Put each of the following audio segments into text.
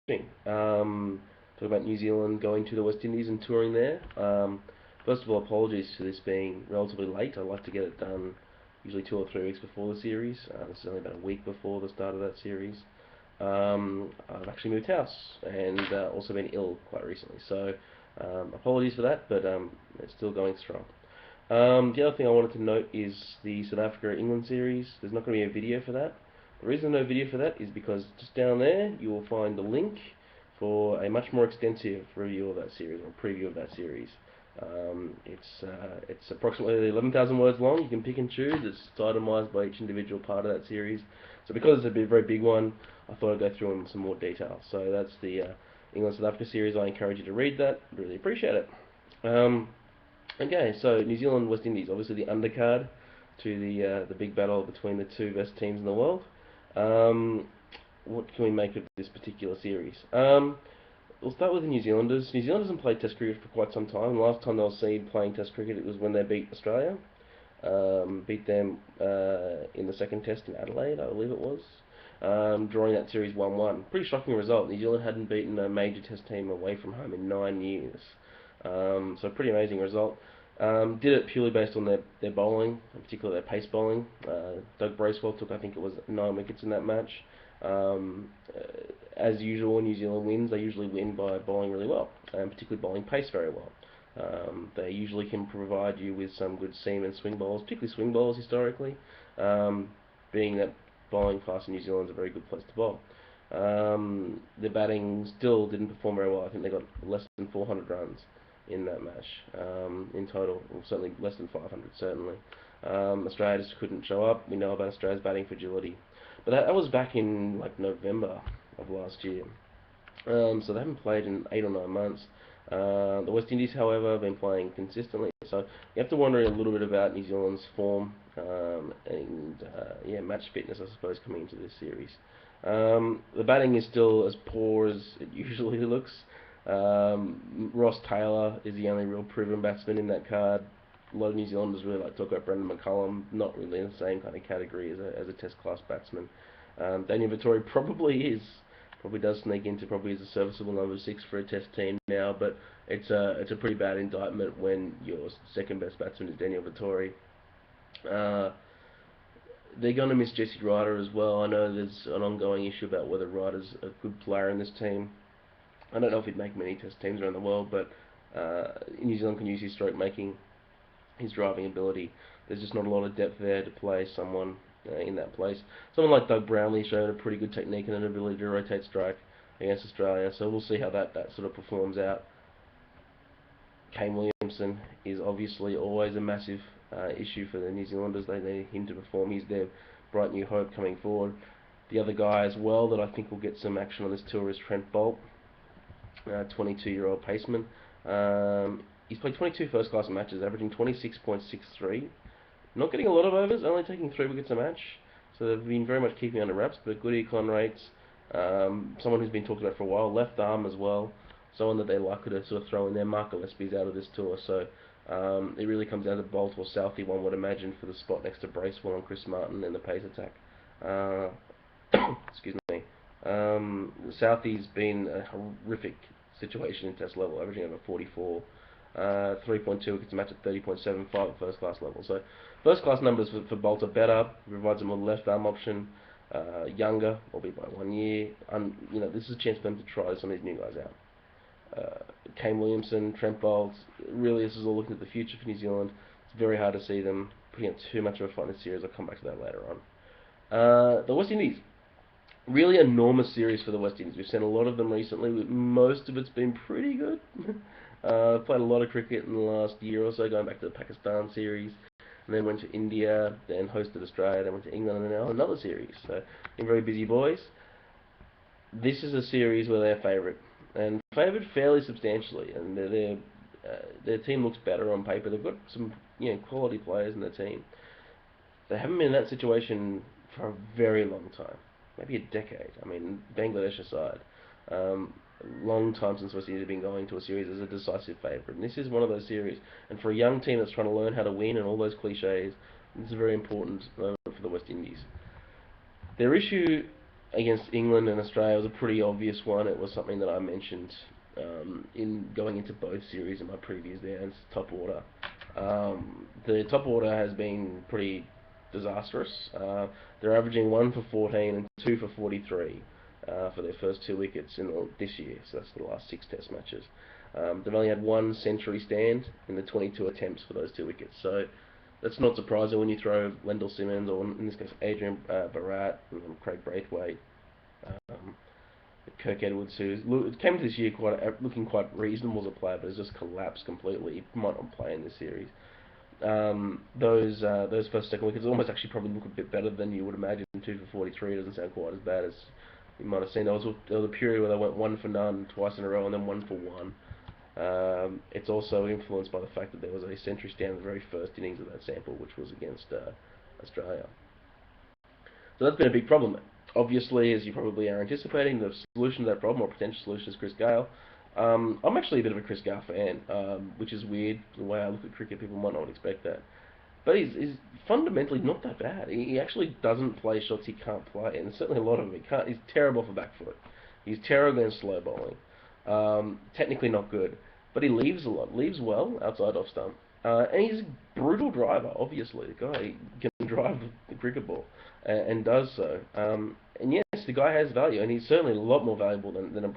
Talk about New Zealand going to the West Indies and touring there. First of all, apologies for this being relatively late. I like to get it done usually 2 or 3 weeks before the series. This is only about a week before the start of that series. I've actually moved house and also been ill quite recently, so apologies for that, but it's still going strong. The other thing I wanted to note is the South Africa-England series. There's not going to be a video for that. The reason no video for that is because just down there you will find the link for a much more extensive review of that series, or preview of that series. It's approximately 11,000 words long. You can pick and choose. It's itemised by each individual part of that series. So because it's a very big one, I thought I'd go through in some more detail. So that's the England-South Africa series. I encourage you to read that. Really appreciate it. Okay, so New Zealand, West Indies, obviously the undercard to the big battle between the two best teams in the world. What can we make of this particular series? We'll start with the New Zealanders. New Zealand hasn't played Test cricket for quite some time. The last time they were seen playing Test cricket, it was when they beat Australia. Beat them in the second Test in Adelaide, I believe it was. Drawing that series 1-1. Pretty shocking result. New Zealand hadn't beaten a major Test team away from home in 9 years. So pretty amazing result. Did it purely based on their bowling, in particular their pace bowling. Doug Bracewell took, I think it was 9 wickets in that match. As usual, when New Zealand wins, they usually win by bowling really well, and particularly bowling pace very well. They usually can provide you with some good seam and swing bowls, particularly swing bowls historically, being that bowling fast in New Zealand is a very good place to bowl. The batting still didn't perform very well. I think they got less than 400 runs in that match in total, or certainly less than 500 certainly. Australia just couldn't show up. We know about Australia's batting fragility, but that was back in like November of last year. So they haven't played in 8 or 9 months. The West Indies, however, have been playing consistently, so you have to wonder a little bit about New Zealand's form and match fitness, I suppose, coming into this series. The batting is still as poor as it usually looks. Ross Taylor is the only real proven batsman in that card. A lot of New Zealanders really like to talk about Brendan McCullum, not really in the same kind of category as a Test class batsman. Daniel Vettori probably does sneak into probably as a serviceable number 6 for a Test team now, but it's a pretty bad indictment when your second best batsman is Daniel Vettori. They're going to miss Jesse Ryder as well. I know there's an ongoing issue about whether Ryder's a good player in this team. I don't know if he'd make many Test teams around the world, but New Zealand can use his stroke making, his driving ability. There's just not a lot of depth there to play someone in that place. Someone like Doug Brownlee showed a pretty good technique and an ability to rotate strike against Australia, so we'll see how that sort of performs out. Kane Williamson is obviously always a massive issue for the New Zealanders. They need him to perform. He's their bright new hope coming forward. The other guy as well that I think will get some action on this tour is Trent Boult, 22-year-old paceman. He's played 22 first-class matches, averaging 26.63. Not getting a lot of overs, only taking 3 wickets a match. So they've been very much keeping under wraps, but good econ rates. Someone who's been talked about for a while, left arm as well. Someone that they likely to sort of throw in there. Mark Gillespie's out of this tour, so it really comes down to Boult or Southey, one would imagine, for the spot next to Bracewell and Chris Martin in the pace attack. Excuse me. Southey's been a horrific situation in Test level, averaging over 44. 3.2 wickets a match at 30.75 at first class level. So first class numbers for Boult are better. He provides them with a left arm option, younger, albeit by 1 year. This is a chance for them to try some of these new guys out. Kane Williamson, Trent Boult, really this is all looking at the future for New Zealand. It's very hard to see them putting up too much of a fight in this series. I'll come back to that later on. The West Indies. Really enormous series for the West Indies. We've seen a lot of them recently. Most of it's been pretty good. Played a lot of cricket in the last year or so, going back to the Pakistan series, and then went to India, then hosted Australia, then went to England, and now another series. So, been very busy boys. This is a series where they're favourite, and favoured fairly substantially, and their team looks better on paper. They've got some quality players in their team. They haven't been in that situation for a very long time, maybe a decade. I mean, Bangladesh aside. Long time since West Indies have been going to a series as a decisive favourite, and this is one of those series. And for a young team that's trying to learn how to win and all those cliches, this is a very important moment for the West Indies. Their issue against England and Australia was a pretty obvious one. It was something that I mentioned in going into both series in my previews there. It's top order. The top order has been pretty disastrous. They're averaging 1 for 14 and 2 for 43 for their first 2 wickets this year. So that's the last 6 Test matches. They've only had one century stand in the 22 attempts for those 2 wickets. So that's not surprising when you throw Wendell Simmons, or in this case Adrian Barat, and Craig Braithwaite, um, Kirk Edwards, who came to this year looking quite reasonable as a player, but has just collapsed completely. He might not play in this series. Those first second wickets almost actually probably look a bit better than you would imagine. 2 for 43 doesn't sound quite as bad as you might have seen. There was a period where they went 1 for none twice in a row and then 1 for 1. It's also influenced by the fact that there was a century stand in the very first innings of that sample, which was against Australia. So that's been a big problem. Obviously, as you probably are anticipating, the solution to that problem, or potential solution, is Chris Gale. I'm actually a bit of a Chris Gale fan, which is weird. The way I look at cricket, people might not expect that. But he's fundamentally not that bad. He actually doesn't play shots he can't play, and certainly a lot of them he can't. He's terrible for back foot. He's terrible in slow bowling. Technically not good, but he leaves a lot. Leaves well outside off stump. And he's a brutal driver, obviously. The guy can drive the cricket ball, and does so. And yes, the guy has value, and he's certainly a lot more valuable than a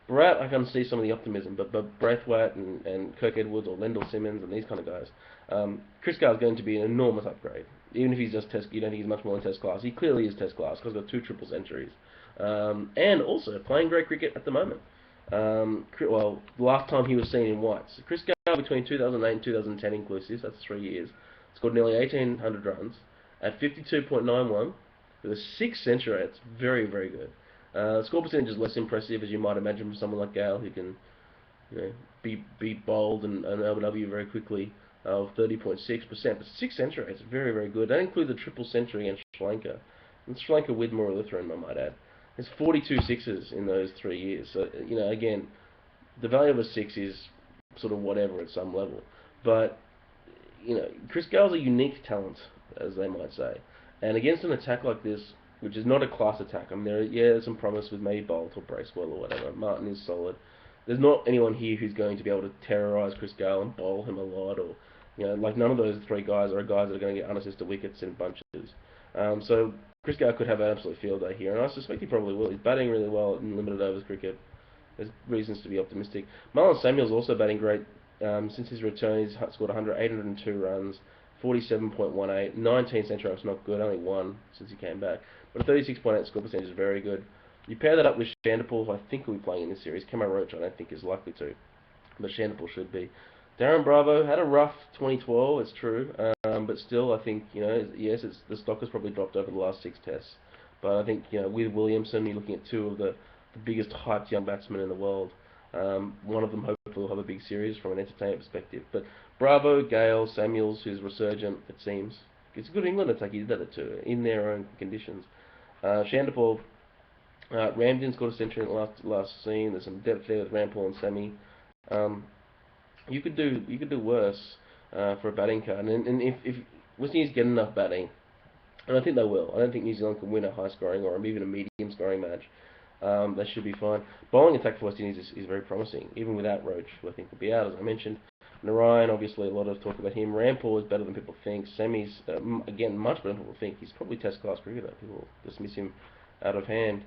Barat. I can see some of the optimism, but Braithwaite and Kirk Edwards or Wendell Simmons and these kind of guys, Chris Gale is going to be an enormous upgrade. Even if he's just Test, you don't think he's much more in Test class. He clearly is Test class because he's got 2 triple centuries, and also playing great cricket at the moment. Well, the last time he was seen in whites, Chris Gale between 2008 and 2010 inclusive, that's 3 years, scored nearly 1,800 runs at 52.91 with a 6 century. It's very, very good. Score percentage is less impressive, as you might imagine, from someone like Gale, who can, be bowled and LBW very quickly, of 30.6%. But 6 century rates, very, very good. That includes a triple century against Sri Lanka. And Sri Lanka with Muralitharan, I might add. There's 42 sixes in those 3 years. So, again, the value of a 6 is sort of whatever at some level. But, Chris Gale's a unique talent, as they might say. And against an attack like this, which is not a class attack, I mean, there's some promise with maybe Bolt or Bracewell or whatever. Martin is solid. There's not anyone here who's going to be able to terrorise Chris Gale and bowl him a lot, or, none of those 3 guys are guys that are going to get unassisted wickets in bunches. So Chris Gale could have an absolute field day here, and I suspect he probably will. He's batting really well in limited overs cricket. There's reasons to be optimistic. Marlon Samuel's also batting great. Since his return, he's scored 802 runs, 47.18, 19 century runs, not good, only 1 since he came back. But a 36.8 score percentage is very good. You pair that up with Shandapur, who I think will be playing in this series. Kemo Roach I don't think is likely to, but Shandapur should be. Darren Bravo had a rough 2012, it's true, but still I think, yes, the stock has probably dropped over the last 6 tests. But I think, with Williamson, you're looking at 2 of the biggest hyped young batsmen in the world. One of them hopefully will have a big series from an entertainment perspective. But Bravo, Gale, Samuels, who's resurgent, it seems. It's a good England attack, he did that too, in their own conditions. Shandapur, Ramdin scored a century in the last scene. There's some depth there with Rampal and Sammy. You could do worse for a batting card. And if West Indies get enough batting, and I think they will. I don't think New Zealand can win a high scoring or even a medium scoring match. They should be fine. Bowling attack for West Indies is very promising, even without Roach, who I think will be out, as I mentioned. Narayan, obviously, a lot of talk about him. Rampal is better than people think. Sammy's, again, much better than people think. He's probably Test class cricketer. People dismiss him out of hand.